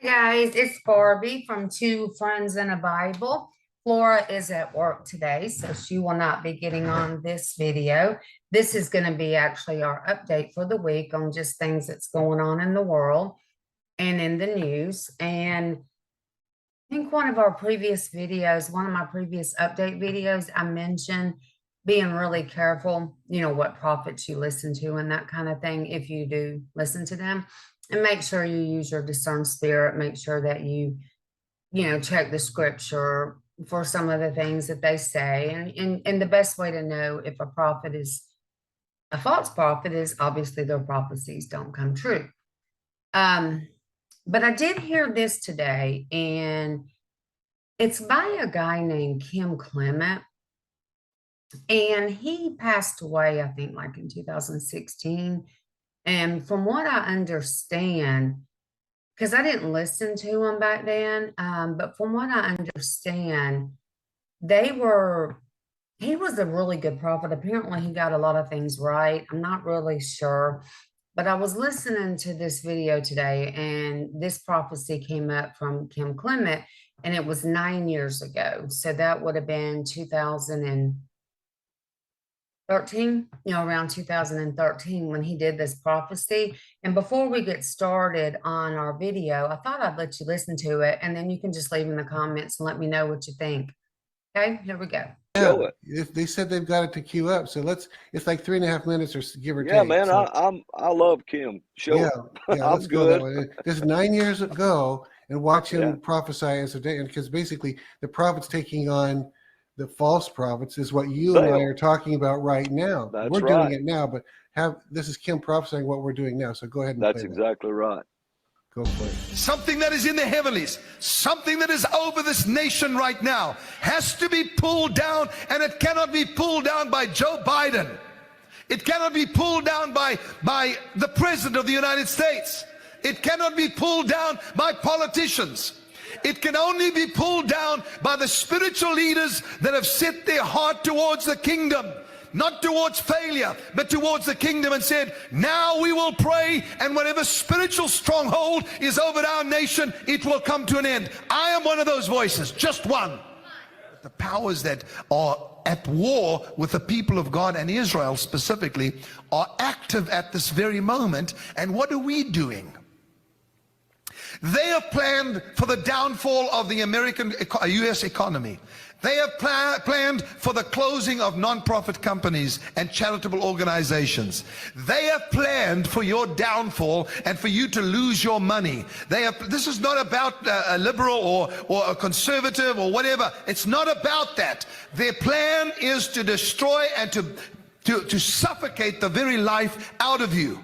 Guys, it's Barbie from Two Friends and a Bible. Flora is at work today, so she will not be getting on this video. This is going to be actually our update for the week on just things that's going on in the world and in the news. And I think one of my previous update videos, I mentioned being really careful, what prophets you listen to and that kind of thing, if you do listen to them. And make sure you use your discerned spirit. Make sure that you check the scripture for some of the things that they say. And the best way to know if a prophet is a false prophet is obviously their prophecies don't come true. But I did hear this today, and it's by a guy named Kim Clement. And he passed away, I think, like in 2016. And from what I understand, because I didn't listen to him back then, but from what I understand, he was a really good prophet. Apparently, he got a lot of things right. I'm not really sure, but I was listening to this video today, and this prophecy came up from Kim Clement, and it was 9 years ago. So that would have been 2013, around 2013 when he did this prophecy. And before we get started on our video, I thought I'd let you listen to it, and then you can just leave in the comments and let me know what you think. Okay, here we go. Yeah, if they said they've got it to queue up, so it's like 3.5 minutes or give or take. Yeah, man, so, I love Kim. Yeah, let's go that way. This is 9 years ago, and watch him prophesy as a day, and because basically the prophets taking on the false prophets is what you and I are talking about right now. We're doing it now, but this is Kim prophesying what we're doing now. So go ahead and That's exactly right. Go for it. Something that is in the heavenlies, something that is over this nation right now, has to be pulled down, and it cannot be pulled down by Joe Biden. It cannot be pulled down by the President of the United States. It cannot be pulled down by politicians. It can only be pulled down by the spiritual leaders that have set their heart towards the kingdom. Not towards failure, but towards the kingdom, and said, now we will pray, and whatever spiritual stronghold is over our nation, it will come to an end. I am one of those voices, just one. The powers that are at war with the people of God, and Israel specifically, are active at this very moment. And what are we doing? They have planned for the downfall of the U.S. economy. They have planned for the closing of non-profit companies and charitable organizations. They have planned for your downfall and for you to lose your money. This is not about a liberal or a conservative or whatever. It's not about that. Their plan is to destroy and to suffocate the very life out of you.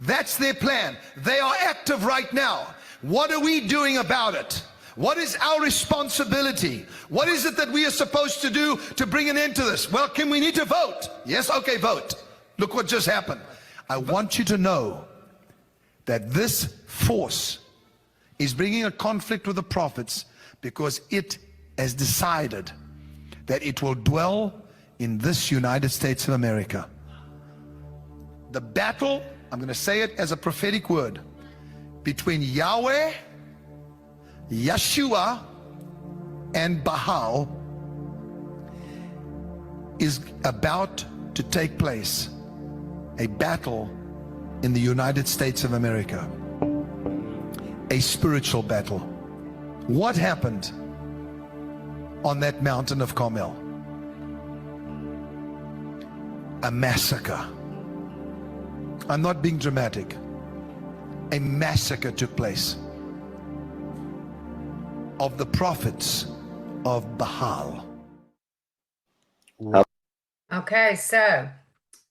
That's their plan. They are active right now. What are we doing about it? What is our responsibility? What is it that we are supposed to do to bring an end to this? Well, Kim, we need to vote. Yes, okay, vote. Look what just happened. I want you to know that this force is bringing a conflict with the prophets because it has decided that it will dwell in this United States of America. The battle, I'm going to say it as a prophetic word, between Yahweh, Yeshua, and Baal is about to take place. A battle in the United States of America. A spiritual battle. What happened on that mountain of Carmel? A massacre. I'm not being dramatic. A massacre took place of the prophets of Baal. Okay, so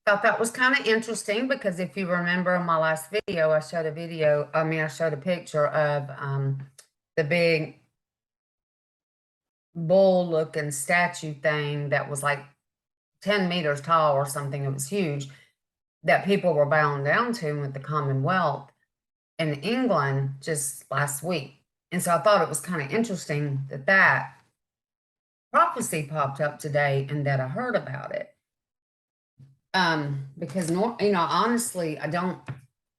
thought that was kind of interesting because if you remember in my last video, I showed a picture of the big bull-looking statue thing that was like 10 meters tall or something. It was huge, that people were bowing down to with the Commonwealth in England just last week. And so I thought it was kind of interesting that prophecy popped up today and that I heard about it. Because honestly, I don't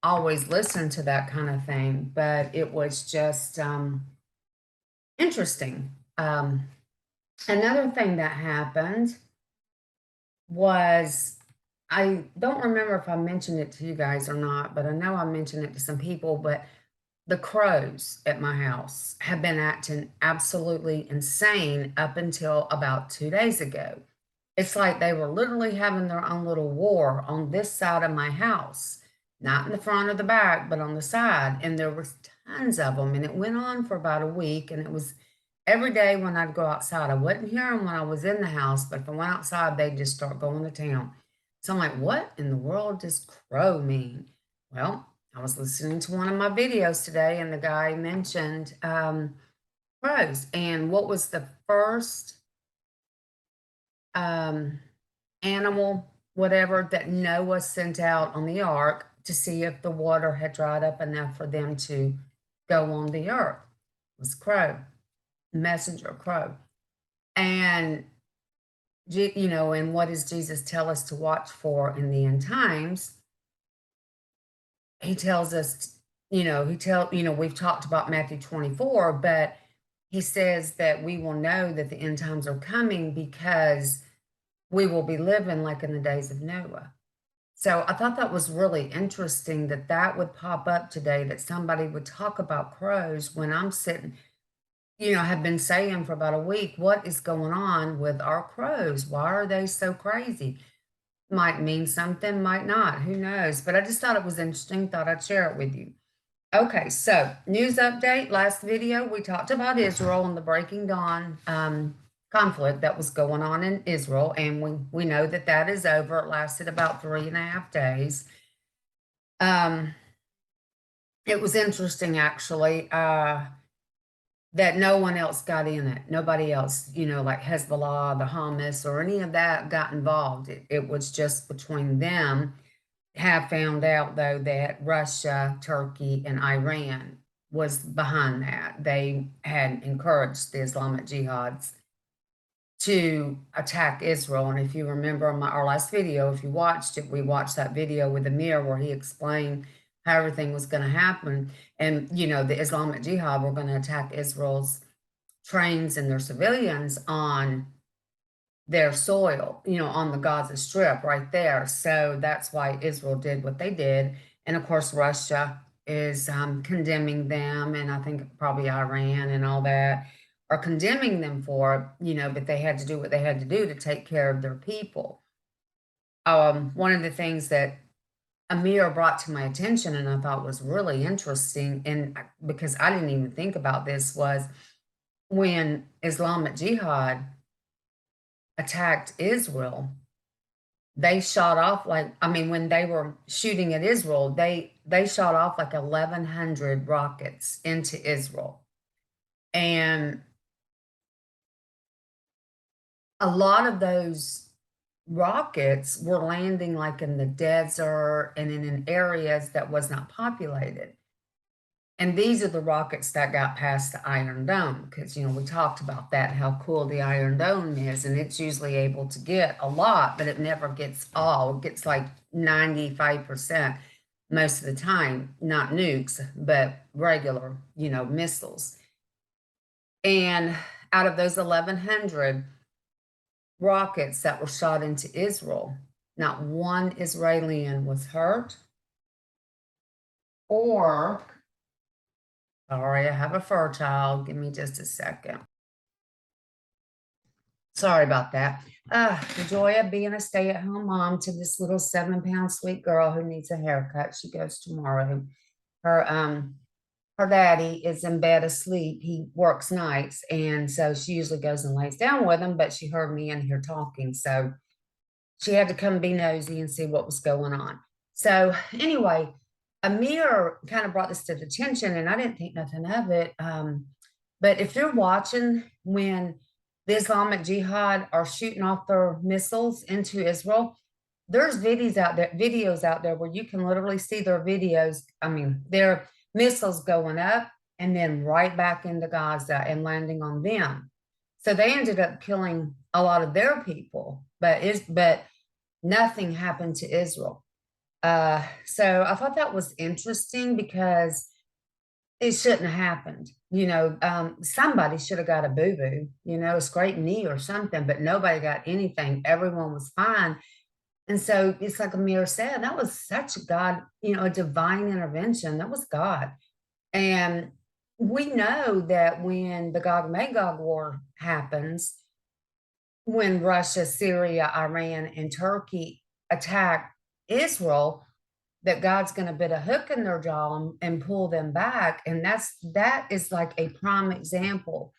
always listen to that kind of thing, but it was just interesting. Another thing that happened was, I don't remember if I mentioned it to you guys or not, but I know I mentioned it to some people, but the crows at my house have been acting absolutely insane up until about 2 days ago. It's like they were literally having their own little war on this side of my house, not in the front or the back, but on the side. And there was tons of them. And it went on for about a week. And it was every day when I'd go outside. I wouldn't hear them when I was in the house, but if I went outside, they'd just start going to town. So I'm like, what in the world does crow mean? Well, I was listening to one of my videos today, and the guy mentioned crows. And what was the first animal, whatever, that Noah sent out on the ark to see if the water had dried up enough for them to go on the earth? It was crow, messenger crow. And you know, and what does Jesus tell us to watch for in the end times? He tells us, you know, we've talked about Matthew 24, but he says that we will know that the end times are coming because we will be living like in the days of Noah. So I thought that was really interesting that that would pop up today, that somebody would talk about crows when I'm sitting, you know, have been saying for about a week, what is going on with our crows? Why are they so crazy? Might mean something, might not, who knows? But I just thought it was interesting, thought I'd share it with you. Okay, so news update. Last video, we talked about Israel and the Breaking Dawn conflict that was going on in Israel. And we know that that is over. It lasted about 3.5 days. It was interesting, actually, that no one else got in it. Nobody else, you know, like Hezbollah, the Hamas, or any of that got involved. It was just between them. Have found out, though, that Russia, Turkey, and Iran was behind that. They had encouraged the Islamic Jihads to attack Israel. And if you remember our last video, if you watched it, we watched that video with Amir where he explained how everything was going to happen. And, you know, the Islamic Jihad were going to attack Israel's trains and their civilians on their soil, you know, on the Gaza Strip right there. So that's why Israel did what they did. And of course, Russia is condemning them. And I think probably Iran and all that are condemning them for it, you know, but they had to do what they had to do to take care of their people. One of the things that Amir brought to my attention and I thought was really interesting, and because I didn't even think about this, was when Islamic Jihad attacked Israel, they shot off when they were shooting at Israel, they shot off like 1,100 rockets into Israel. And a lot of those rockets were landing like in the desert and in areas that was not populated. And these are the rockets that got past the Iron Dome, because, you know, we talked about that, how cool the Iron Dome is, and it's usually able to get a lot, but it never gets all. It gets like 95% most of the time, not nukes, but regular, you know, missiles. And out of those 1,100 rockets that were shot into Israel, not one Israeli was hurt or... Sorry, I have a fur child. Give me just a second. Sorry about that. The joy of being a stay-at-home mom to this little 7-pound sweet girl who needs a haircut. She goes tomorrow. Her daddy is in bed asleep. He works nights, and so she usually goes and lays down with him, but she heard me in here talking, so she had to come be nosy and see what was going on. So anyway, Amir kind of brought this to the attention, and I didn't think nothing of it. But if you're watching when the Islamic Jihad are shooting off their missiles into Israel, there's videos out there where you can literally see their their missiles going up and then right back into Gaza and landing on them. So they ended up killing a lot of their people, but nothing happened to Israel. So I thought that was interesting because it shouldn't have happened. Somebody should have got a boo-boo, a scraped knee or something, but nobody got anything. Everyone was fine. And so it's like Amir said, that was such a God, a divine intervention. That was God. And we know that when the Gog Magog war happens, when Russia, Syria, Iran, and Turkey attack Israel, that God's going to put a hook in their jaw and pull them back. And that is like a prime example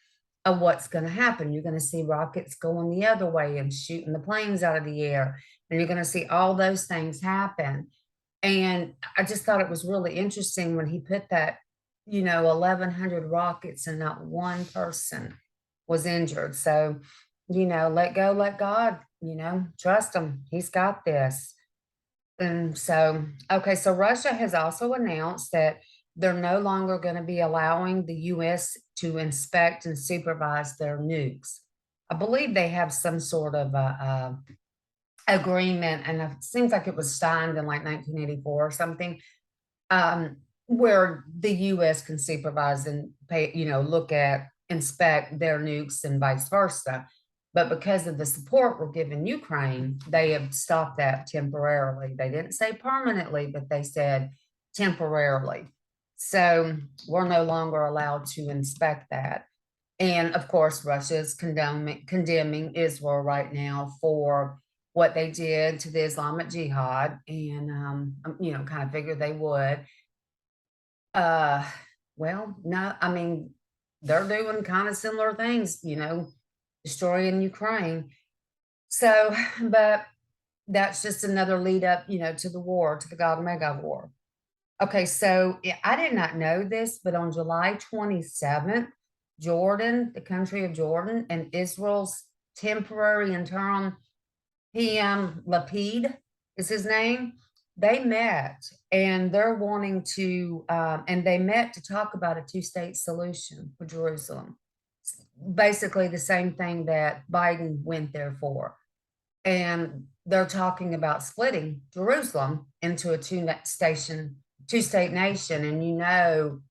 of what's going to happen. You're going to see rockets going the other way and shooting the planes out of the air. And you're going to see all those things happen. And I just thought it was really interesting when he put that, 1,100 rockets and not one person was injured. So, let go, let God, trust him. He's got this. And so, okay, so Russia has also announced that they're no longer going to be allowing the U.S. to inspect and supervise their nukes. I believe they have some sort of agreement, and it seems like it was signed in like 1984 or something, where the U.S. can supervise and pay, inspect their nukes and vice versa. But because of the support we're giving Ukraine, they have stopped that temporarily. They didn't say permanently, but they said temporarily. So we're no longer allowed to inspect that. And of course, Russia is condemning Israel right now for what they did to the Islamic Jihad. And, kind of figured they would. Well, no, I mean, they're doing kind of similar things, destroying Ukraine. So, but that's just another lead up, to the war, to the Gog Magog war. Okay, so I did not know this, but on July 27th, Jordan, the country of Jordan, and Israel's temporary interim PM Lapid is his name. They met, and they're wanting to, and they met to talk about a two-state solution for Jerusalem. Basically the same thing that Biden went there for. And they're talking about splitting Jerusalem into a two-state nation. And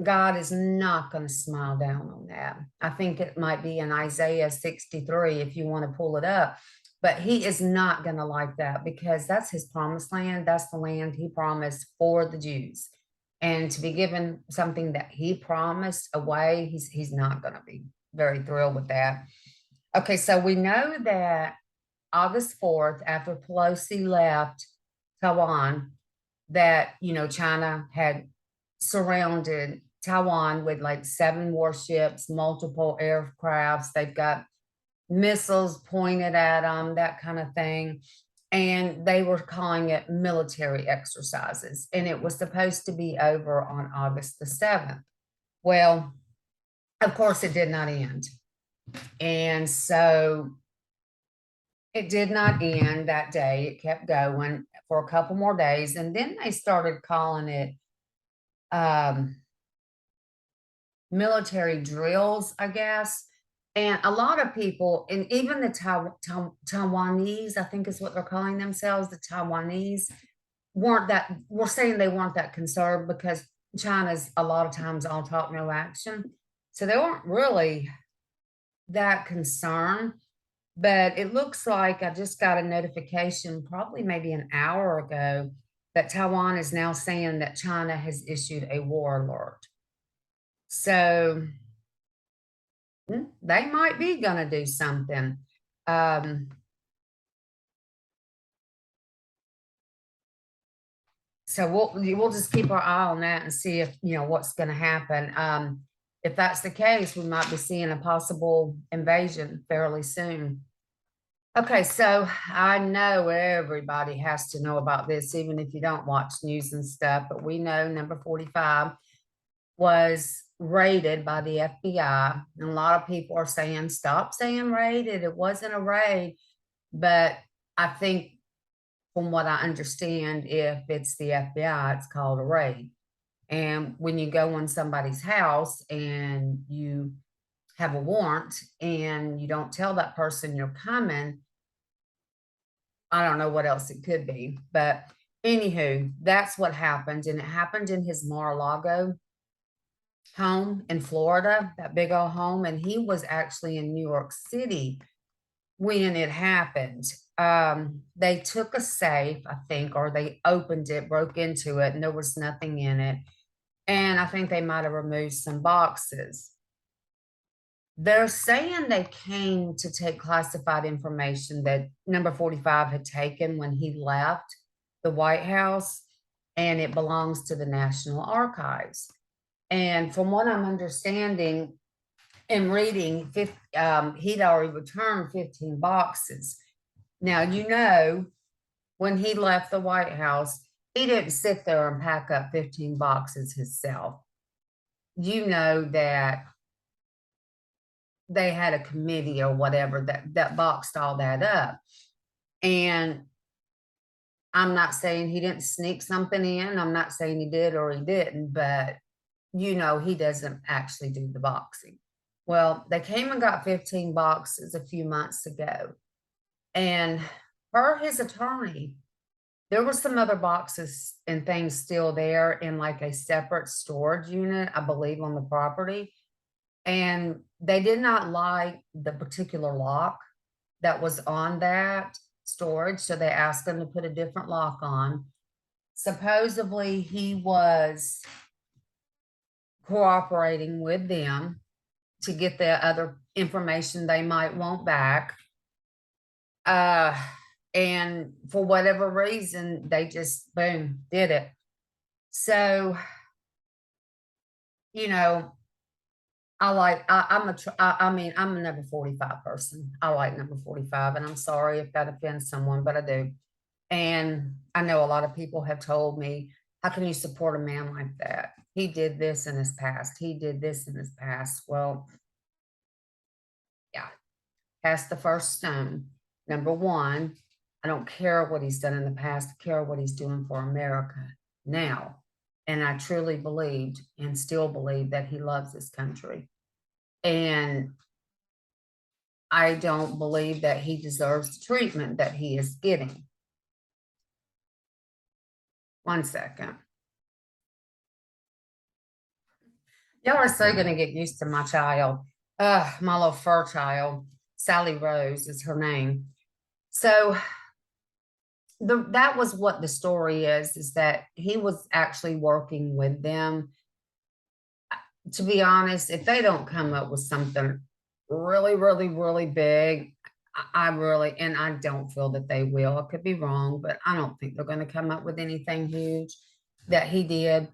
God is not going to smile down on that. I think it might be in Isaiah 63 if you want to pull it up. But he is not going to like that, because that's his promised land. That's the land he promised for the Jews. And to be given something that he promised away, he's not going to be very thrilled with that. Okay, so we know that August 4th, after Pelosi left Taiwan, that, China had surrounded Taiwan with like 7 warships, multiple aircrafts. They've got missiles pointed at them, that kind of thing. And they were calling it military exercises. And it was supposed to be over on August the 7th. Well, of course, it did not end. And so it did not end that day. It kept going for a couple more days. And then they started calling it military drills, I guess. And a lot of people, and even the Taiwanese, I think is what they're calling themselves, the Taiwanese, were saying they weren't that concerned, because China's a lot of times all talk, no action. So they weren't really that concerned. But it looks like I just got a notification probably maybe an hour ago that Taiwan is now saying that China has issued a war alert. So they might be going to do something. So we'll just keep our eye on that and see if, what's going to happen. If that's the case, we might be seeing a possible invasion fairly soon. Okay, so I know everybody has to know about this, even if you don't watch news and stuff, but we know number 45 was raided by the FBI. And a lot of people are saying, stop saying raided. It wasn't a raid. But I think, from what I understand, if it's the FBI, it's called a raid. And when you go in somebody's house and you have a warrant and you don't tell that person you're coming, I don't know what else it could be, but anywho, that's what happened. And it happened in his Mar-a-Lago home in Florida, that big old home. And he was actually in New York City when it happened. They took a safe, I think, or they opened it, broke into it, and there was nothing in it. And I think they might have removed some boxes. They're saying they came to take classified information that number 45 had taken when he left the White House, and it belongs to the National Archives. And from what I'm understanding and reading, he'd already returned 15 boxes. Now, you know, when he left the White House, he didn't sit there and pack up 15 boxes himself. You know that they had a committee or whatever that boxed all that up. And I'm not saying he didn't sneak something in. I'm not saying he did or he didn't, but you know, he doesn't actually do the boxing. Well, they came and got 15 boxes a few months ago. And per his attorney, there were some other boxes and things still there in like a separate storage unit, I believe, on the property. And they did not like the particular lock that was on that storage. So they asked them to put a different lock on. Supposedly he was cooperating with them to get the other information they might want back. And for whatever reason, they just, boom, did it. So, you know, I'm a number 45 person. I like number 45, and I'm sorry if that offends someone, but I do. And I know a lot of people have told me, how can you support a man like that? He did this in his past. He did this in his past. Well, yeah, cast the first stone. Number one, I don't care what he's done in the past. I care what he's doing for America now. And I truly believed and still believe that he loves this country. And I don't believe that he deserves the treatment that he is getting. One second. Y'all are so going to get used to my child. My little fur child. Sally Rose is her name. So that was what the story is that he was actually working with them. To be honest, if they don't come up with something really, really, really big, and I don't feel that they will. I could be wrong, but I don't think they're going to come up with anything huge that he did.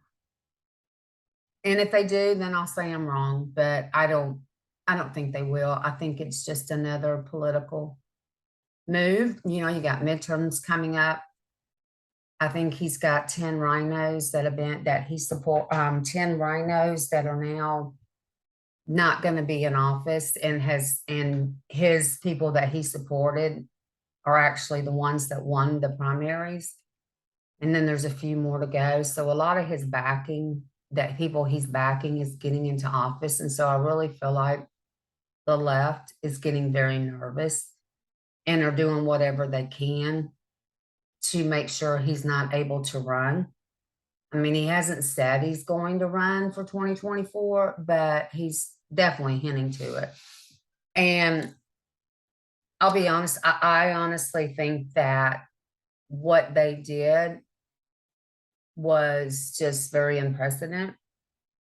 And if they do, then I'll say I'm wrong, but I don't think they will. I think it's just another political move. You know, you got midterms coming up. I think he's got 10 rhinos that 10 rhinos that are now not going to be in office, and his people that he supported are actually the ones that won the primaries. And then there's a few more to go. So a lot of his backing, that people he's backing, is getting into office. And so I really feel like the left is getting very nervous and are doing whatever they can to make sure he's not able to run. I mean, he hasn't said he's going to run for 2024, but he's definitely hinting to it. And I'll be honest, I honestly think that what they did was just very unprecedented.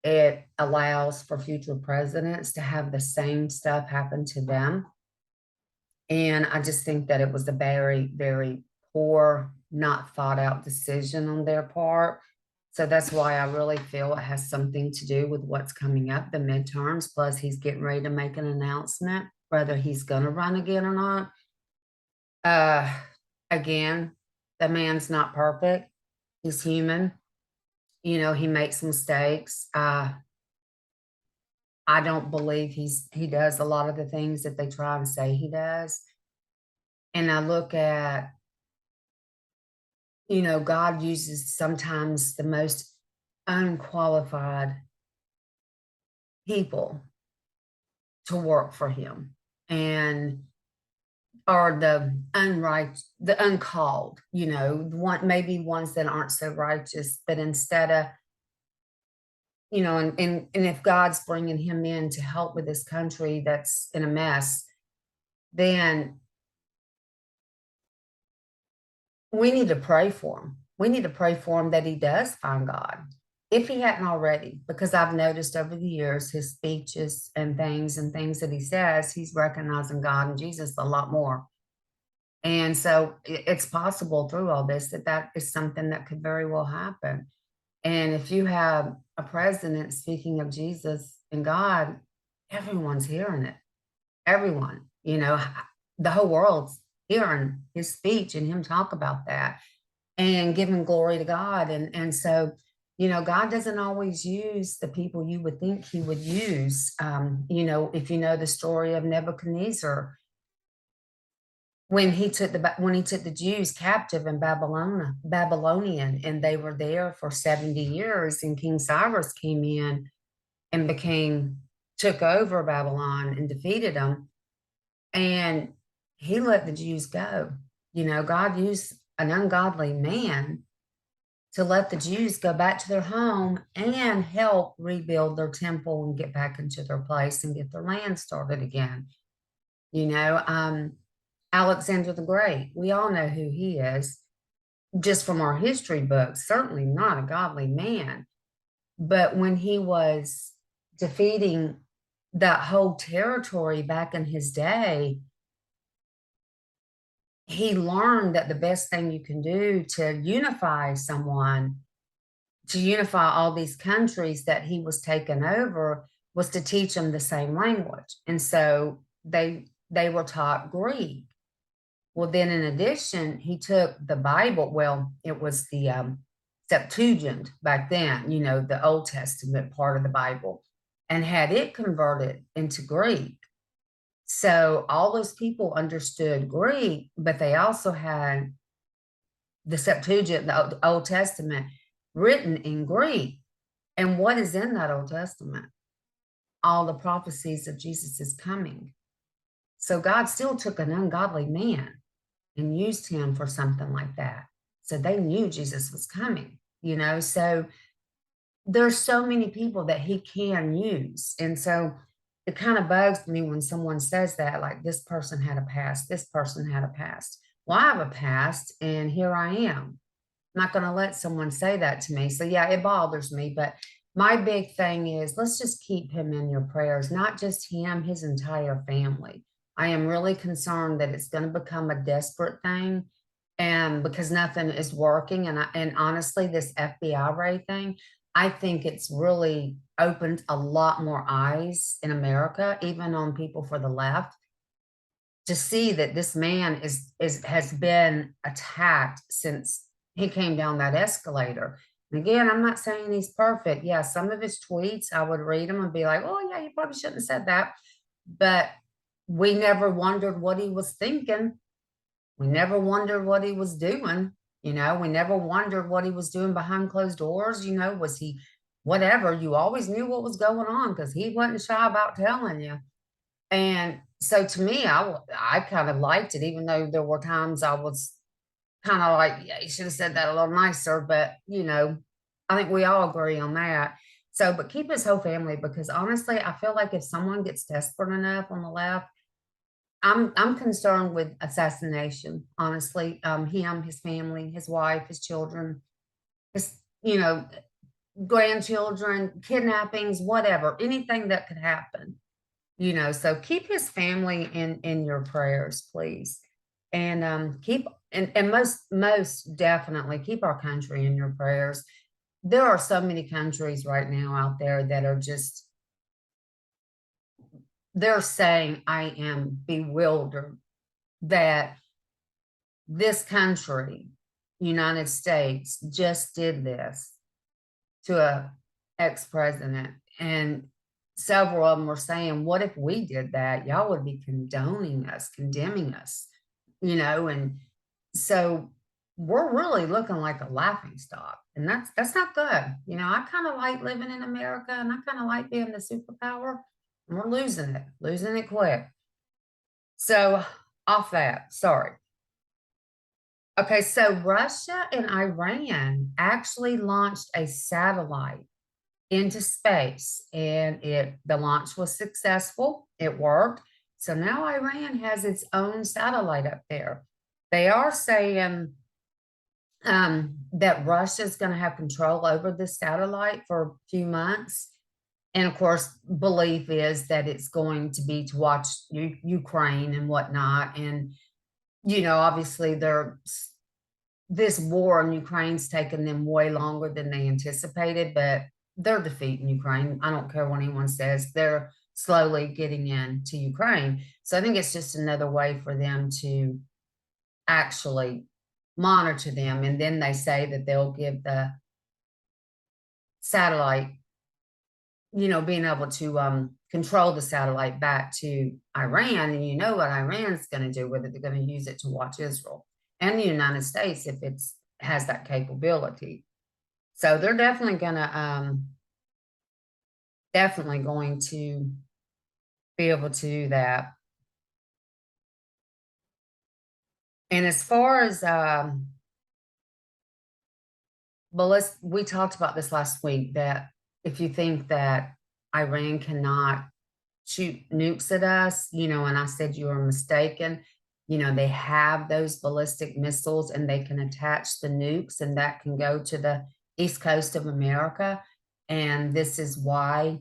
It allows for future presidents to have the same stuff happen to them. And I just think that it was a very, very poor, not thought out decision on their part. So that's why I really feel it has something to do with what's coming up, the midterms. Plus, he's getting ready to make an announcement, whether he's going to run again or not. Again, the man's not perfect. He's human. You know, he makes mistakes. I don't believe he does a lot of the things that they try to say he does. And I look at, you know, God uses sometimes the most unqualified people to work for him. And or the the uncalled, you know, maybe ones that aren't so righteous, but instead of, you know, and if God's bringing him in to help with this country that's in a mess, then we need to pray for him. We need to pray for him that he does find God, if he hadn't already, because I've noticed over the years his speeches and things that he says, he's recognizing God and Jesus a lot more. And so it's possible through all this that is something that could very well happen. And if you have a president speaking of Jesus and God, everyone's hearing it. Everyone, you know, the whole world's hearing his speech and him talk about that and giving glory to God. And so, you know, God doesn't always use the people you would think he would use. You know, if you know the story of Nebuchadnezzar, when he took the Jews captive in Babylonian, and they were there for 70 years, and King Cyrus came in and took over Babylon and defeated them, and he let the Jews go. You know, God used an ungodly man to let the Jews go back to their home and help rebuild their temple and get back into their place and get their land started again. You know, Alexander the Great, we all know who he is, just from our history books, certainly not a godly man. But when he was defeating that whole territory back in his day, he learned that the best thing you can do to unify someone, to unify all these countries that he was taking over, was to teach them the same language. And so they were taught Greek. Well, then in addition, he took the Bible, well, it was the Septuagint back then, you know, the Old Testament part of the Bible, and had it converted into Greek. So all those people understood Greek, but they also had the Septuagint, the Old Testament, written in Greek. And what is in that Old Testament? All the prophecies of Jesus' coming. So God still took an ungodly man and used him for something like that. So they knew Jesus was coming, you know. So there's so many people that he can use. And so it kind of bugs me when someone says that, like, this person had a past, this person had a past. Well, I have a past, and here I am. I'm not going to let someone say that to me. So yeah, it bothers me. But my big thing is, let's just keep him in your prayers, not just him, his entire family. I am really concerned that it's going to become a desperate thing, and because nothing is working. And honestly, this FBI raid thing, I think it's really opened a lot more eyes in America, even on people for the left, to see that this man has been attacked since he came down that escalator. And again, I'm not saying he's perfect. Yeah, some of his tweets, I would read them and be like, oh yeah, you probably shouldn't have said that. But we never wondered what he was thinking. We never wondered what he was doing. You know, we never wondered what he was doing behind closed doors. You know, was he whatever? You always knew what was going on because he wasn't shy about telling you. And so to me, I kind of liked it, even though there were times I was kind of like, yeah, you should have said that a little nicer. But, you know, I think we all agree on that. So, but keep his whole family, because honestly, I feel like if someone gets desperate enough on the left, I'm concerned with assassination, honestly. Him, his family, his wife, his children, his, you know, grandchildren, kidnappings, whatever, anything that could happen, you know. So keep his family in your prayers, please. And keep and most definitely keep our country in your prayers. There are so many countries right now out there that are just, they're saying, I am bewildered that this country, United States, just did this to a ex-president. And several of them were saying, what if we did that? Y'all would be condoning us, condemning us, you know. And so we're really looking like a laughing stock. And that's not good. You know, I kind of like living in America, and I kind of like being the superpower. And we're losing it quick. So off that, sorry. Okay, so Russia and Iran actually launched a satellite into space, and the launch was successful. It worked. So now Iran has its own satellite up there. They are saying that Russia's going to have control over the satellite for a few months. And of course, belief is that it's going to be to watch Ukraine and whatnot. And, you know, obviously this war in Ukraine's taken them way longer than they anticipated, but they're defeating Ukraine. I don't care what anyone says. They're slowly getting into Ukraine. So I think it's just another way for them to actually monitor them. And then they say that they'll give the satellite, you know, being able to control the satellite back to Iran. And you know what Iran's going to do with it. They're going to use it to watch Israel and the United States if it's has that capability. So they're definitely going to be able to do that. And as far as we talked about this last week, that if you think that Iran cannot shoot nukes at us, you know, and I said you were mistaken, you know, they have those ballistic missiles and they can attach the nukes, and that can go to the east coast of America. And this is why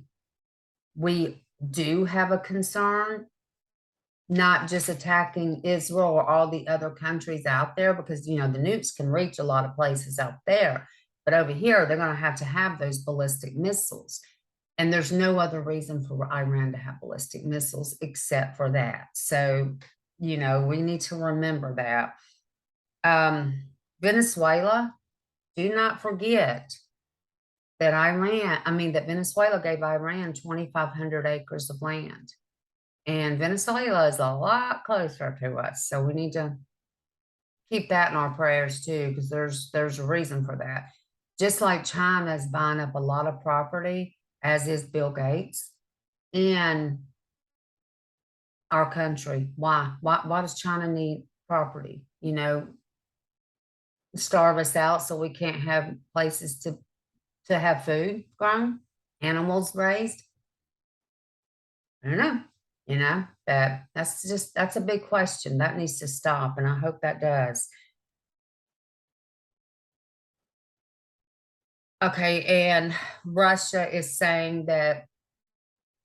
we do have a concern, not just attacking Israel or all the other countries out there, because, you know, the nukes can reach a lot of places out there. But over here, they're going to have those ballistic missiles. And there's no other reason for Iran to have ballistic missiles except for that. So, you know, we need to remember that. Venezuela, do not forget that that Venezuela gave Iran 2,500 acres of land. And Venezuela is a lot closer to us. So we need to keep that in our prayers too, because there's a reason for that. Just like China is buying up a lot of property, as is Bill Gates, in our country. Why does China need property? You know, starve us out so we can't have places to have food grown, animals raised? I don't know. You know, that's a big question. That needs to stop, and I hope that does. Okay, and Russia is saying that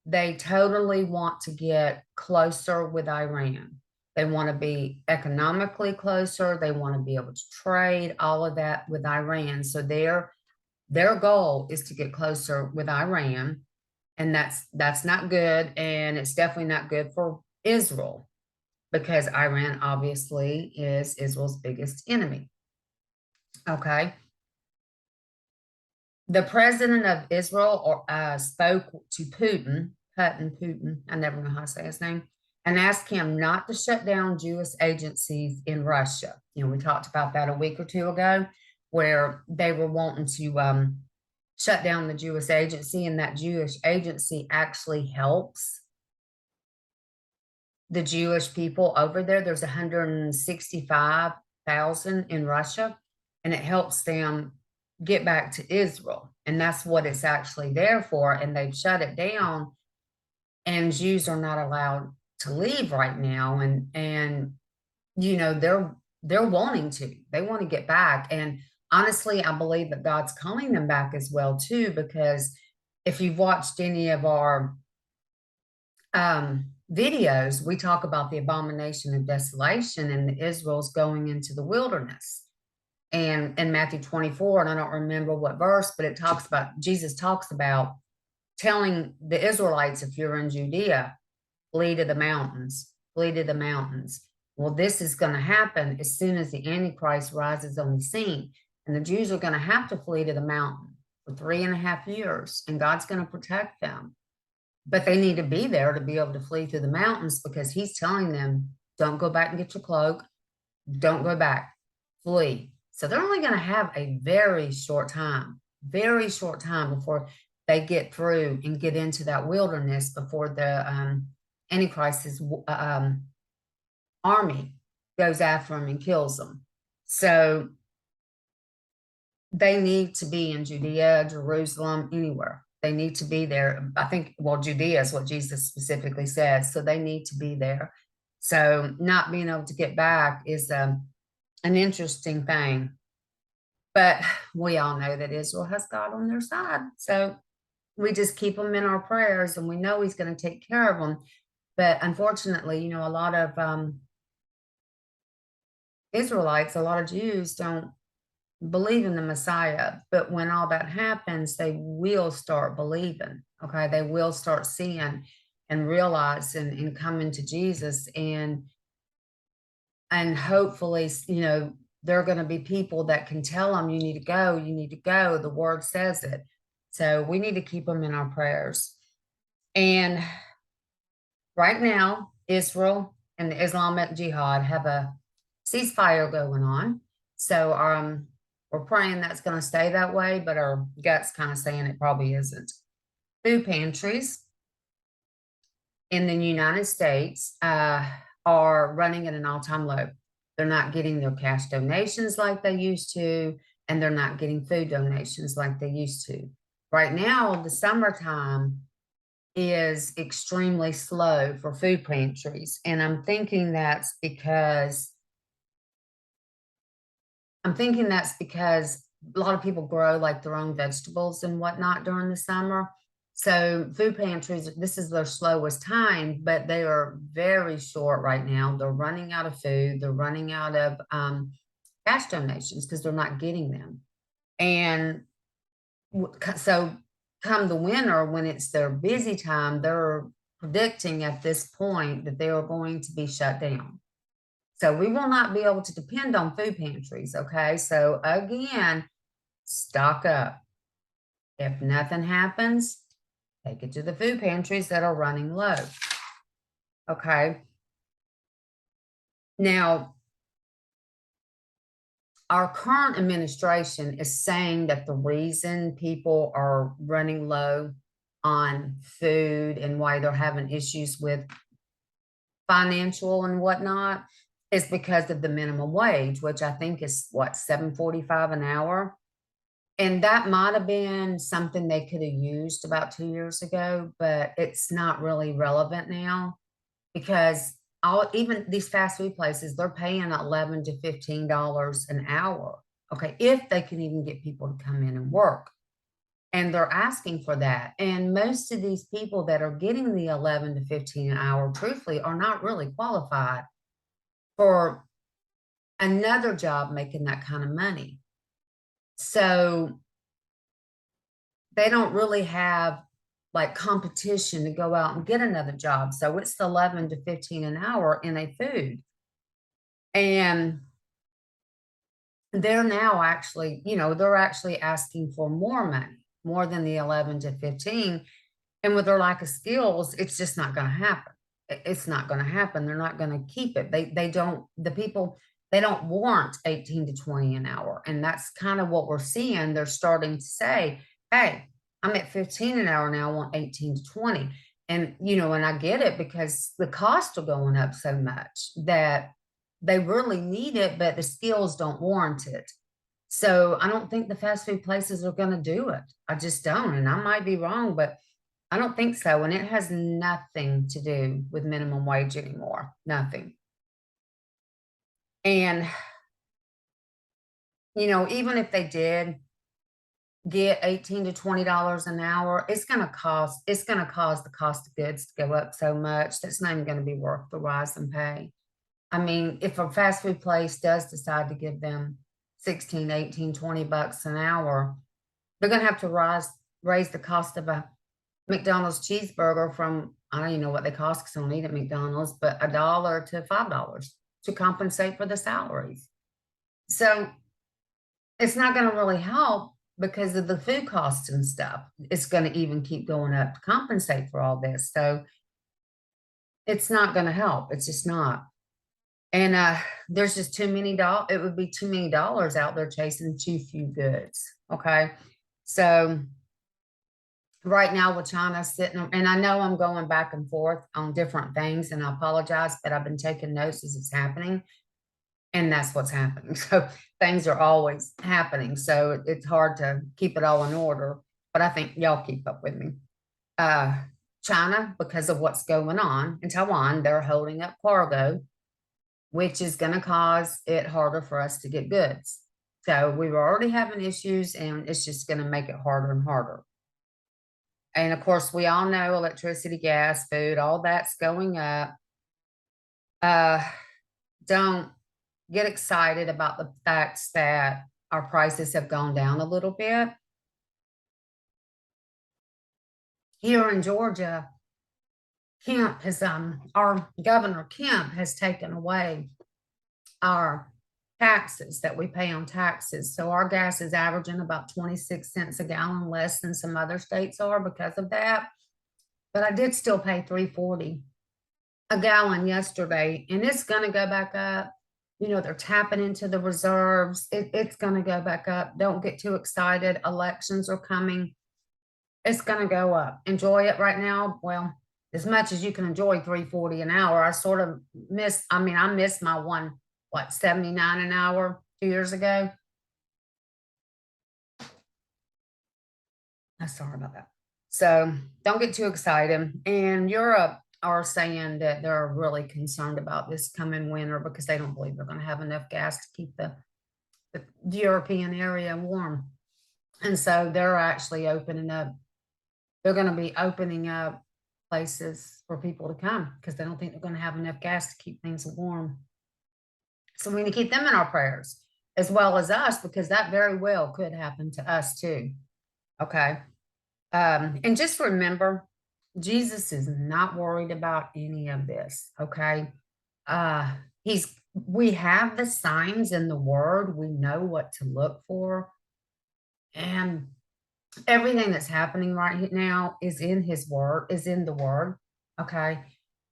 they totally want to get closer with Iran. They want to be economically closer. They want to be able to trade, all of that with Iran. So their goal is to get closer with Iran. And that's not good. And it's definitely not good for Israel, because Iran obviously is Israel's biggest enemy. Okay. The president of Israel spoke to Putin, I never know how to say his name, and asked him not to shut down Jewish agencies in Russia. You know, we talked about that a week or two ago, where they were wanting to shut down the Jewish agency, and that Jewish agency actually helps the Jewish people over there. There's 165,000 in Russia, and it helps them get back to Israel. And that's what it's actually there for. And they've shut it down, and Jews are not allowed to leave right now. And you know, they're wanting to, they want to get back. And honestly, I believe that God's calling them back as well too, because if you've watched any of our videos, we talk about the abomination of desolation, and Israel's going into the wilderness. And in Matthew 24, and I don't remember what verse, but Jesus talks about telling the Israelites, if you're in Judea, flee to the mountains, flee to the mountains. Well, this is going to happen as soon as the Antichrist rises on the scene. And the Jews are going to have to flee to the mountain for 3.5 years, and God's going to protect them. But they need to be there to be able to flee through the mountains, because he's telling them, don't go back and get your cloak. Don't go back, flee. So they're only going to have a very short time before they get through and get into that wilderness, before the Antichrist's army goes after them and kills them. So they need to be in Judea, Jerusalem, anywhere. They need to be there. I think, well, Judea is what Jesus specifically says. So they need to be there. So not being able to get back is an interesting thing. But we all know that Israel has God on their side. So we just keep them in our prayers, and we know he's going to take care of them. But unfortunately, you know, a lot of Israelites, a lot of Jews don't believe in the Messiah. But when all that happens, they will start believing. Okay, they will start seeing and realize and coming to Jesus, and hopefully, you know, there are going to be people that can tell them, you need to go, you need to go. The word says it. So we need to keep them in our prayers. And right now, Israel and the Islamic Jihad have a ceasefire going on. So we're praying that's going to stay that way, but our gut's kind of saying it probably isn't. Food pantries in the United States are running at an all-time low. They're not getting their cash donations like they used to, and they're not getting food donations like they used to. Right now, the summertime is extremely slow for food pantries. And I'm thinking that's because a lot of people grow like their own vegetables and whatnot during the summer. So food pantries, this is their slowest time, but they are very short right now. They're running out of food. They're running out of cash donations because they're not getting them. And so come the winter, when it's their busy time, they're predicting at this point that they are going to be shut down. So we will not be able to depend on food pantries, okay? So again, stock up. If nothing happens, take it to the food pantries that are running low, okay? Now, our current administration is saying that the reason people are running low on food and why they're having issues with financial and whatnot is because of the minimum wage, which I think is what, $7.45 an hour. And that might have been something they could have used about 2 years ago, but it's not really relevant now because even these fast food places, they're paying $11 to $15 an hour. Okay, if they can even get people to come in and work. And they're asking for that. And most of these people that are getting the 11 to 15 an hour, truthfully, are not really qualified for another job making that kind of money. So they don't really have like competition to go out and get another job. So it's the 11 to 15 an hour in a food. And they're now actually, you know, they're actually asking for more money, more than the 11 to 15. And with their lack of skills, it's just not going to happen. It's not going to happen. They're not going to keep it. They don't warrant 18 to 20 an hour. And that's kind of what we're seeing. They're starting to say, hey, I'm at 15 an hour now, I want 18 to 20. And, you know, and I get it because the costs are going up so much that they really need it, but the skills don't warrant it. So I don't think the fast food places are going to do it. I just don't. And I might be wrong, but I don't think so. And it has nothing to do with minimum wage anymore. Nothing. And, you know, even if they did get 18 to $20 an hour, it's going to cause the cost of goods to go up so much that's not even going to be worth the rise in pay. I mean, if a fast food place does decide to give them 16, 18, 20 bucks an hour, they're going to have to raise the cost of a McDonald's cheeseburger from, I don't even know what they cost because I don't eat at McDonald's, but $1 to $5 to compensate for the salaries. So it's not going to really help because of the food costs and stuff. It's going to even keep going up to compensate for all this. So it's not going to help. It's just not. And there's just too many it would be too many dollars out there chasing too few goods. Okay. So right now with China sitting, and I know I'm going back and forth on different things, and I apologize, but I've been taking notes as it's happening. And that's what's happening. So things are always happening. So it's hard to keep it all in order, but I think y'all keep up with me. China, because of what's going on in Taiwan, they're holding up cargo, which is going to cause it harder for us to get goods. So we were already having issues, and it's just going to make it harder and harder. And of course, we all know electricity, gas, food, all that's going up. Don't get excited about the facts that our prices have gone down a little bit. Here in Georgia, Kemp has, our Governor Kemp has taken away our taxes that we pay on taxes. So our gas is averaging about 26 cents a gallon less than some other states are because of that. But I did still pay $3.40 a gallon yesterday, and it's going to go back up. You know, they're tapping into the reserves. It's going to go back up. Don't get too excited. Elections are coming. It's going to go up. Enjoy it right now. Well, as much as you can enjoy $3.40 an hour, I sort of miss, I missed my one, what, 79 an hour 2 years ago. I'm sorry about that. So don't get too excited. And Europe are saying that they're really concerned about this coming winter because they don't believe they're going to have enough gas to keep the European area warm. And so they're actually opening up, they're going to be opening up places for people to come because they don't think they're going to have enough gas to keep things warm. So we need to keep them in our prayers as well as us, because that very well could happen to us too. Okay. And just remember, Jesus is not worried about any of this. Okay. We have the signs in the word. We know what to look for. And everything that's happening right now is in his word, is in the word. Okay.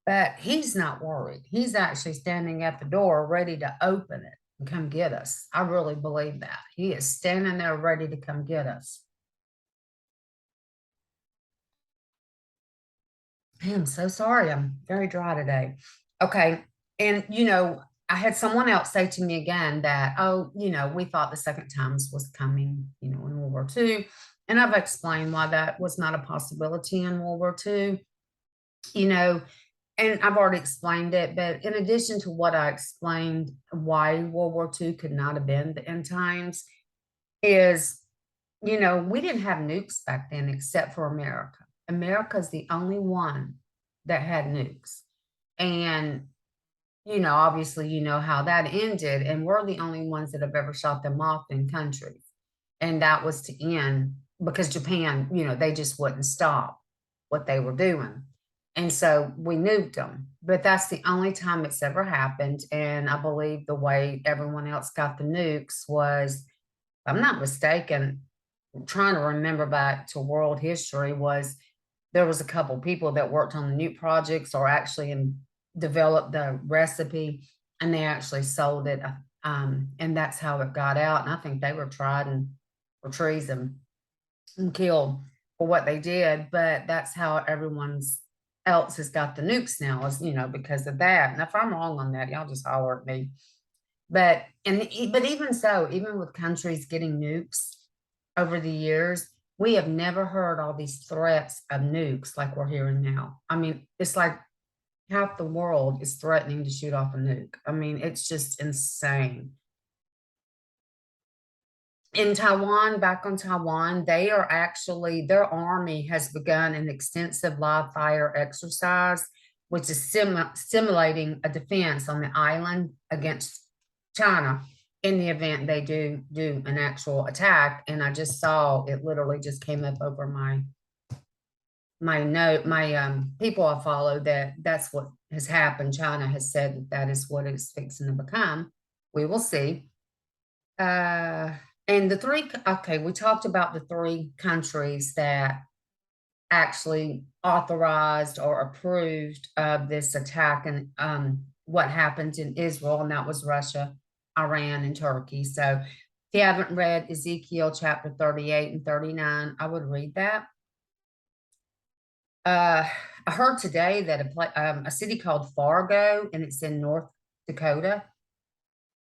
But he's not worried. He's actually standing at the door ready to open it and come get us. I really believe that. He is standing there ready to come get us. I'm so sorry. I'm very dry today. Okay. And, I had someone else say to me again that, we thought the second times was coming, in World War II. And I've explained why that was not a possibility in World War II, and I've already explained it. But in addition to what I explained, why World War II could not have been the end times is, we didn't have nukes back then except for America. America's the only one that had nukes. And, obviously, how that ended. And we're the only ones that have ever shot them off in countries. And that was to end because Japan, they just wouldn't stop what they were doing. And so we nuked them. But that's the only time it's ever happened. And I believe the way everyone else got the nukes was, if I'm not mistaken, I'm trying to remember back to world history, was there was a couple people that worked on the nuke projects or actually developed the recipe, and they actually sold it. And that's how it got out. And I think they were tried for treason and killed for what they did. But that's how everyone else has got the nukes now, is, because of that. And if I'm wrong on that, y'all just holler at me. But even so, even with countries getting nukes over the years, we have never heard all these threats of nukes like we're hearing now. It's like half the world is threatening to shoot off a nuke. It's just insane. In Taiwan, back on Taiwan, they are actually, their army has begun an extensive live fire exercise, which is simulating a defense on the island against China in the event they do an actual attack. And I just saw it, literally just came up over my people I follow, that's what has happened. China has said that is what it's fixing to become. We will see. And we talked about the 3 countries that actually authorized or approved of this attack and what happened in Israel, and that was Russia, Iran, and Turkey. So if you haven't read Ezekiel chapter 38 and 39, I would read that. I heard today that a city called Fargo, and it's in North Dakota,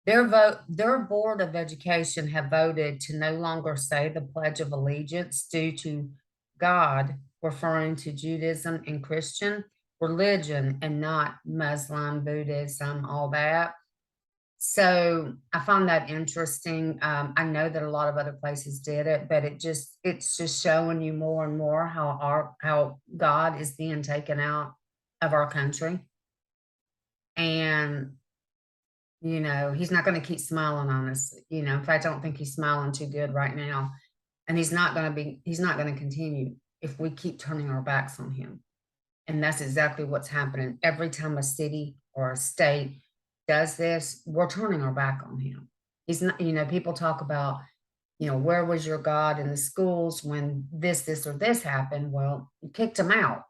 their Board of Education have voted to no longer say the Pledge of Allegiance due to God, referring to Judaism and Christian religion and not Muslim, Buddhism, all that. So I found that interesting. I know that a lot of other places did it, but it's just showing you more and more how God is being taken out of our country. And he's not going to keep smiling on us. In fact, I don't think he's smiling too good right now. And he's not going to continue if we keep turning our backs on him. And that's exactly what's happening. Every time a city or a state does this, we're turning our back on him. He's not, people talk about, where was your God in the schools when this, or this happened? Well, you kicked him out.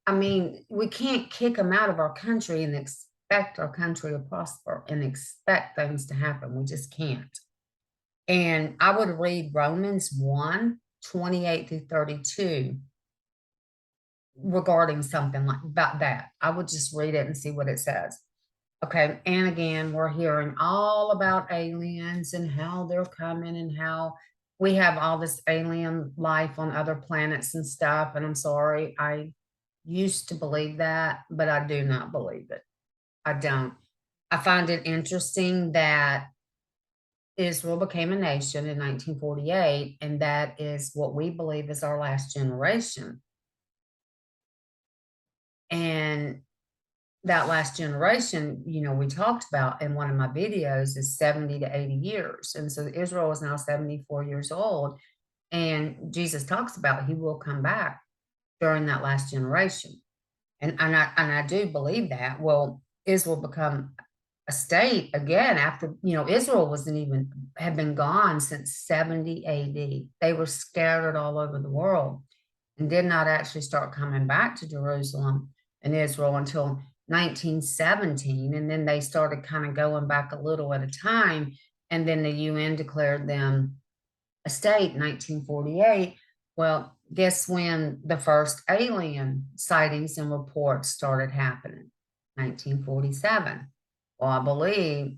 I mean, we can't kick him out of our country and expect our country to prosper and expect things to happen. We just can't. And I would read Romans 1:28-32 regarding something like about that. I would just read it and see what it says. Okay. And again, we're hearing all about aliens and how they're coming and how we have all this alien life on other planets and stuff. And I'm sorry, I used to believe that, but I do not believe it. I don't. I find it interesting that Israel became a nation in 1948, and that is what we believe is our last generation. And that last generation, we talked about in one of my videos is 70 to 80 years. And so Israel is now 74 years old. And Jesus talks about he will come back during that last generation. And I do believe that. Well, Israel become a state again after, Israel had been gone since 70 AD. They were scattered all over the world and did not actually start coming back to Jerusalem and Israel until 1917. And then they started kind of going back a little at a time. And then the UN declared them a state in 1948. Well, guess when the first alien sightings and reports started happening? 1947. Well, I believe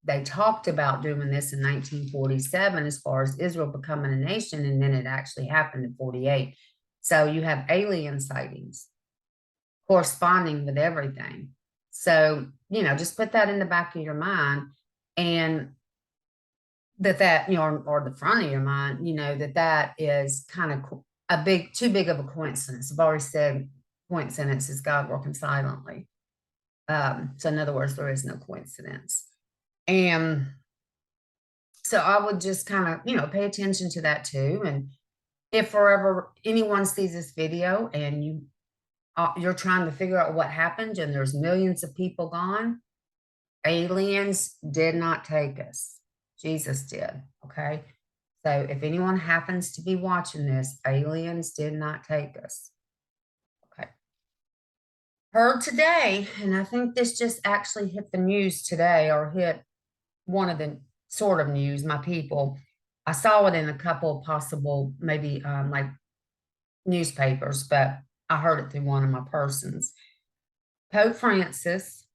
they talked about doing this in 1947 as far as Israel becoming a nation, and then it actually happened in 48. So you have alien sightings corresponding with everything. So, just put that in the back of your mind, and that or the front of your mind, that is kind of too big of a coincidence. I've already said coincidence is God working silently. So in other words, there is no coincidence. And so I would just kind of, pay attention to that too. And if forever anyone sees this video and you're trying to figure out what happened and there's millions of people gone, aliens did not take us. Jesus did. Okay. So if anyone happens to be watching this, aliens did not take us. Okay. Heard today, and I think this just actually hit the news today, or hit one of the sort of news, my people. I saw it in a couple of possible, maybe like newspapers, but I heard it through one of my persons. Pope Francis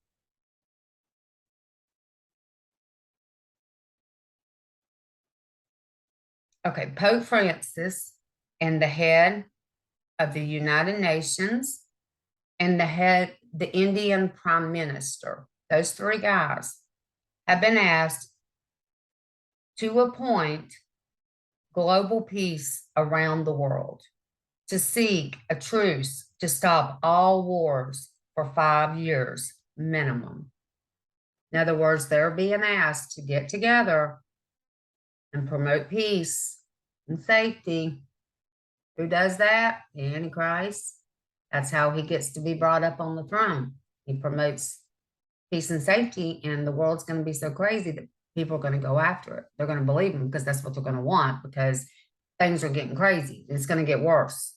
Pope Francis and the head of the United Nations and the Indian Prime Minister, those three guys have been asked to appoint global peace around the world, to seek a truce to stop all wars for 5 years minimum. In other words, they're being asked to get together and promote peace and safety. Who does that? The Antichrist. That's how he gets to be brought up on the throne. He promotes peace and safety, and the world's going to be so crazy that people are going to go after it. They're going to believe him because that's what they're going to want, because things are getting crazy. It's going to get worse,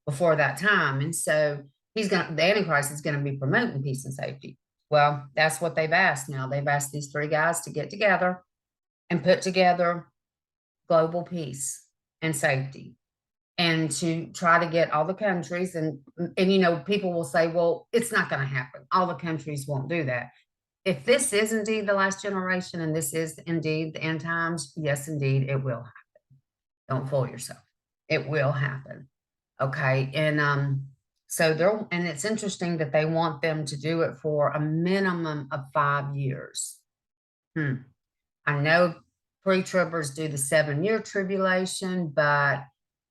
before that time. And so the Antichrist is going to be promoting peace and safety. Well, that's what they've asked now. They've asked these three guys to get together and put together global peace and safety. and to try to get all the countries and you know, people will say, well, it's not going to happen. All the countries won't do that. If this is indeed the last generation and this is indeed the end times, yes, indeed, it will happen. Don't fool yourself. It will happen. Okay. And so and it's interesting that they want them to do it for a minimum of 5 years. I know pre-tribbers do the 7-year tribulation, but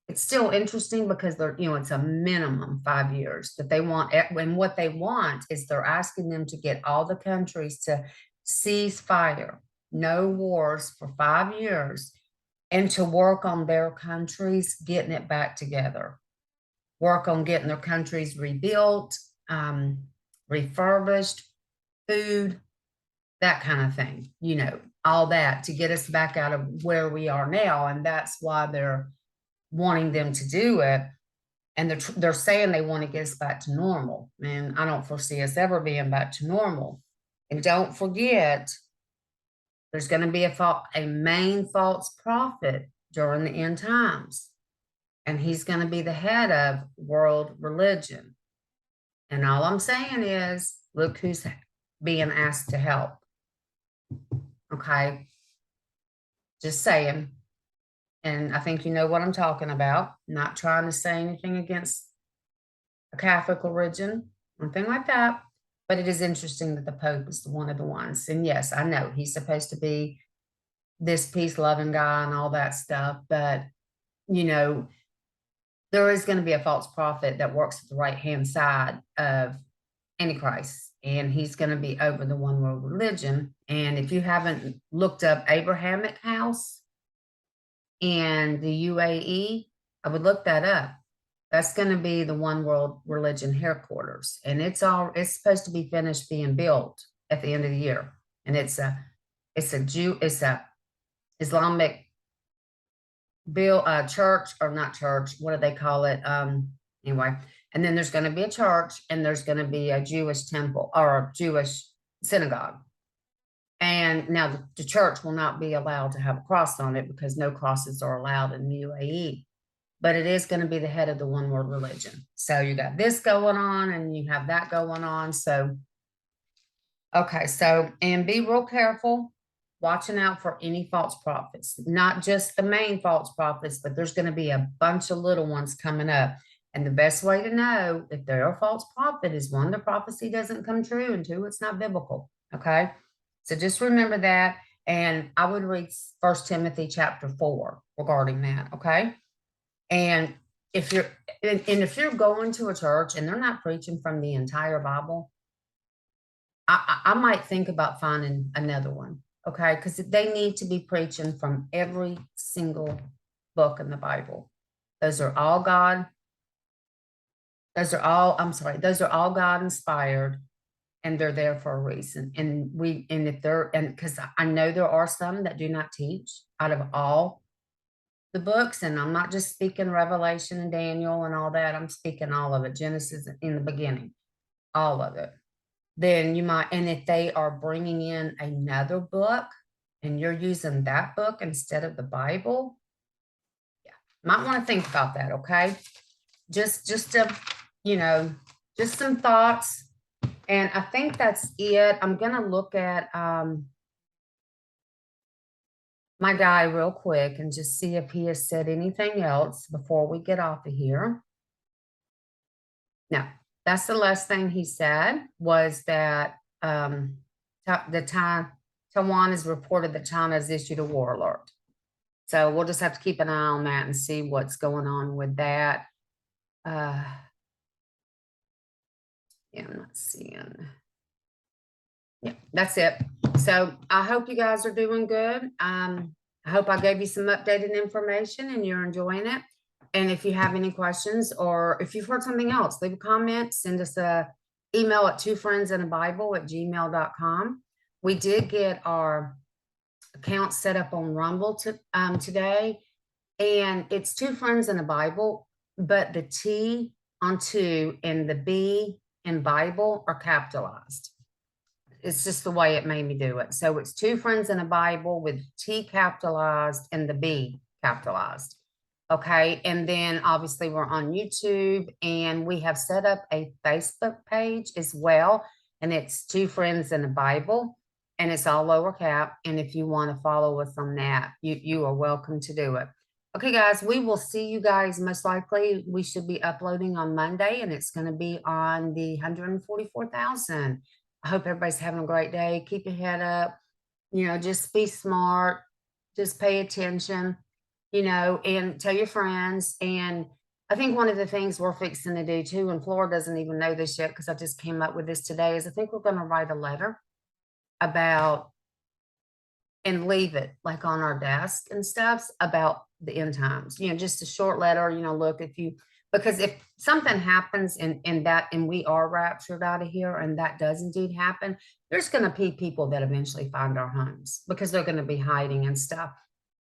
it's still interesting because they're, you know, it's a minimum 5 years that they want. And what they want is they're asking them to get all the countries to cease fire, no wars for 5 years, and to work on their countries, getting it back together, work on getting their countries rebuilt, refurbished, food, that kind of thing, you know, all that to get us back out of where we are now. And that's why they're wanting them to do it. And they're saying they want to get us back to normal. And I don't foresee us ever being back to normal. And don't forget, there's going to be a main false prophet during the end times. And he's going to be the head of world religion. And all I'm saying is, look who's being asked to help. Okay. Just saying. And I think you know what I'm talking about. Not trying to say anything against a Catholic religion, nothing like that. But it is interesting that the Pope is one of the ones. And yes, I know he's supposed to be this peace-loving guy and all that stuff. But, you know, there is going to be a false prophet that works at the right-hand side of Antichrist. And he's going to be over the one world religion. And if you haven't looked up Abrahamic House and the UAE, I would look that up. That's going to be the one world religion headquarters. And it's supposed to be finished being built at the end of the year. And it's a Islamic church, or not church, what do they call it? Anyway, and then there's going to be a church, and there's going to be a Jewish temple or a Jewish synagogue. And now the church will not be allowed to have a cross on it because no crosses are allowed in the UAE. But it is going to be the head of the one world religion. So you got this going on and you have that going on. So, okay. So, and be real careful watching out for any false prophets, not just the main false prophets, but there's going to be a bunch of little ones coming up. And the best way to know if they're a false prophet is, 1, the prophecy doesn't come true, and 2, it's not biblical. Okay. So just remember that. And I would read 1 Timothy chapter 4 regarding that. Okay. And if you're going to a church and they're not preaching from the entire Bible, I might think about finding another one. Okay. Because they need to be preaching from every single book in the Bible. Those are all God inspired, and they're there for a reason. And because I know there are some that do not teach out of all the books, and I'm not just speaking Revelation and Daniel and all that. I'm speaking all of it, Genesis in the beginning, all of it. Then you might, and if they are bringing in another book and you're using that book instead of the Bible, yeah, might want to think about that. Okay. Just to, you know, just some thoughts. And I think that's it. I'm going to look at, my guy real quick and just see if he has said anything else before we get off of here. No, that's the last thing he said, was that Taiwan has reported that China has issued a war alert. So we'll just have to keep an eye on that and see what's going on with that. Yeah, I'm not seeing. Yeah, that's it. So I hope you guys are doing good. I hope I gave you some updated information and you're enjoying it. And if you have any questions, or if you've heard something else, leave a comment, send us a email at twofriendsandabible@gmail.com. We did get our account set up on Rumble today, and it's Two Friends and a Bible, but the T on two and the B in Bible are capitalized. It's just the way it made me do it. So it's Two Friends in a Bible with T capitalized and the B capitalized. Okay, and then obviously we're on YouTube, and we have set up a Facebook page as well. And it's Two Friends and a Bible, and it's all lower cap. And if you want to follow us on that, you are welcome to do it. Okay, guys, we will see you guys. Most likely we should be uploading on Monday, and it's going to be on the 144,000. I hope everybody's having a great day. Keep your head up, just be smart, just pay attention, and tell your friends. And I think one of the things we're fixing to do too, and Flora doesn't even know this yet because I just came up with this today, is I think we're going to write a letter about and leave it like on our desk and stuff about the end times, just a short letter, look, because if something happens and we are raptured out of here, and that does indeed happen, there's going to be people that eventually find our homes because they're going to be hiding and stuff.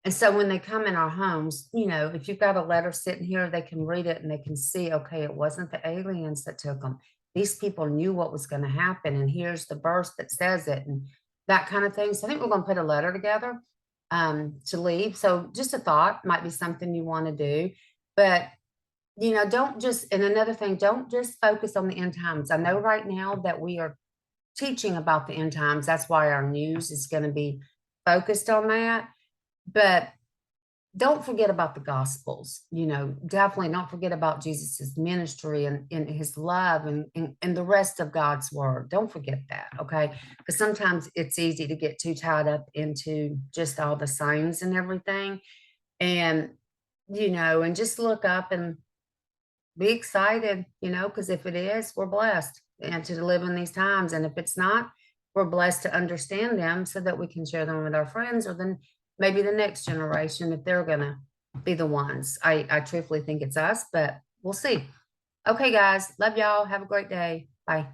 And so when they come in our homes, if you've got a letter sitting here, they can read it and they can see, okay, it wasn't the aliens that took them. These people knew what was going to happen. And here's the verse that says it, and that kind of thing. So I think we're going to put a letter together to leave. So just a thought, might be something you want to do. But, don't just, and another thing, don't just focus on the end times. I know right now that we are teaching about the end times. That's why our news is going to be focused on that. But don't forget about the Gospels, definitely don't forget about Jesus's ministry and his love and the rest of God's word. Don't forget that, okay? Because sometimes it's easy to get too tied up into just all the signs and everything. And, and just look up and be excited, because if it is, we're blessed and to live in these times. And if it's not, we're blessed to understand them so that we can share them with our friends, or then maybe the next generation, if they're gonna be the ones. I truthfully think it's us, but we'll see. Okay, guys, love y'all. Have a great day. Bye.